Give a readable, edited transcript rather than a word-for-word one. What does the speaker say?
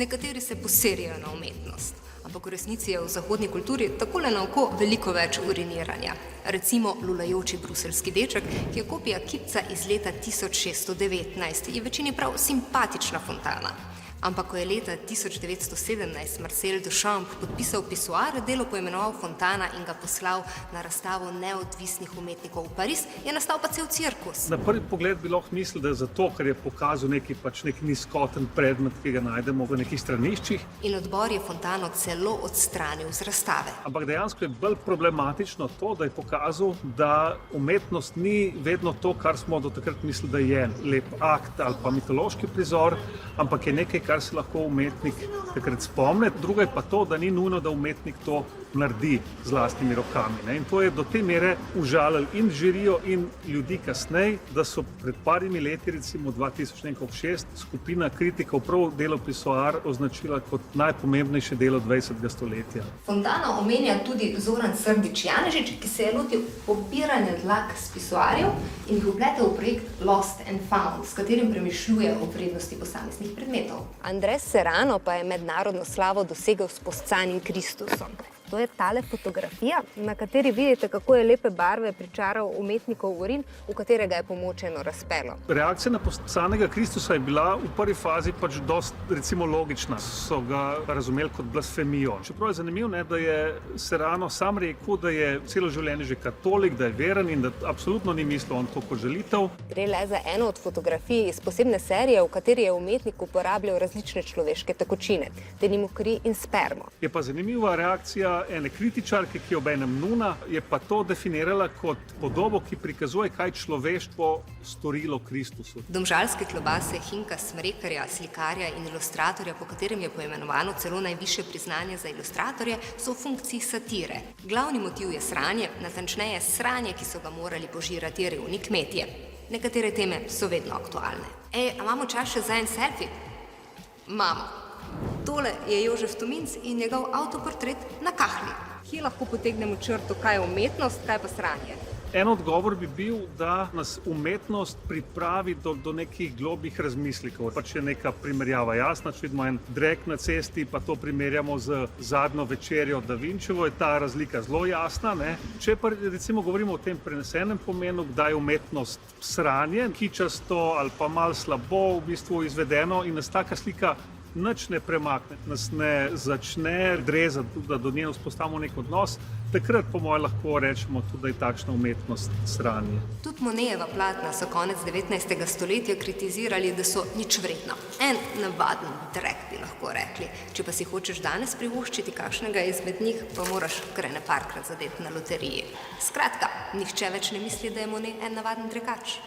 Nekateri se poserijo na umetnost, ampak v resnici je v zahodni kulturi takole na oko veliko več uriniranja. Recimo lulajoči bruseljski deček, ki je kopija kipca iz leta 1619, je večini prav simpatična fontana. Ampak ko je leta 1917 Marcel Duchamp podpisal pisuar, delo poimenoval Fontana in ga poslal na razstavo neodvisnih umetnikov v Pariz, je nastal pa cel cirkus. Na prvi pogled bi lahko mislil, da je zato, ker je pokazal neki nizkoten predmet, ki ga najdemo v nekih straniščih. In odbor je Fontano celo odstranil z razstave. Ampak dejansko je bolj problematično to, da je pokazal, da umetnost ni vedno to, kar smo do takrat mislili, da je lep akt ali pa mitološki prizor, ampak je nekaj, kar se lahko umetnik takrat spomne. Druga je pa to, da ni nujno, da umetnik to naredi z lastnimi rokami. In to je do te mere užalil in žirijo in ljudi kasneje, da so pred parimi leti, recimo 2006, skupina kritikov prav delo pisuar označila kot najpomembnejše delo 20. stoletja. Fontana omenja tudi Zoran Srdić-Janežič, ki se je lotil pobiranja dlak s pisuarjev in jih vpletel v projekt Lost and Found, s katerim premišljuje o vrednosti posameznih predmetov. Andres Serrano pa je mednarodno slavo dosegel s Poscanim Kristusom. To je tale fotografija, na kateri vidite, kako je lepe barve pričaral umetnikov urin, v katerega je pomočeno razpelo. Reakcija na Poscanega Kristusa je bila v prvi fazi dost, recimo, logična. So ga razumeli kot blasfemijo. Čeprav je zanimivo, da je Serrano sam rekel, da je celo življenje že katolik, da je veren in da absolutno ni mislil on to kot žalitev. Gre le za eno od fotografij iz posebne serije, v kateri je umetnik uporabljal različne človeške tekočine, denimo kri in spermo. Je pa zanimiva reakcija ene kritičarke, ki obenem nuna, je pa to definirala kot podobo, ki prikazuje, kaj človeštvo storilo Kristusu. Domžalske klobase Hinka Smrekarja, slikarja in ilustratorja, po katerem je poimenovano celo najvišje priznanje za ilustratorje, so v funkciji satire. Glavni motiv je sranje, natančneje sranje, ki so ga morali požirati revni kmetje. Nekatere teme so vedno aktualne. A imamo čas še za en selfie? Imamo. Tole je Jožef Tominc in njegov avtoportret na kahlji. Kje lahko potegnemo črto, kaj je umetnost, kaj pa sranje? En odgovor bi bil, da nas umetnost pripravi do nekih globih razmislekov. Pač je neka primerjava jasna, če vidimo en drek na cesti, pa to primerjamo z zadnjo večerjo Da Vinčevo, je ta razlika zelo jasna. Če pa recimo govorimo o tem prenesenem pomenu, da je umetnost sranje, kičasto ali pa malo slabo v bistvu izvedeno in nas taka slika nič ne premakne, nas ne začne drezati, da do nje vzpostavimo nek odnos, takrat po mojem lahko rečemo tudi, da je takšna umetnost sranje. Tudi Monetjeva platna so konec 19. stoletja kritizirali, da so nič vredna. En navaden drek bi lahko rekli. Če pa si hočeš danes privoščiti kakšnega izmed njih, pa moraš kar ene parkrat zadeti na loteriji. Skratka, nihče več ne misli, da je Monet en navaden drekač.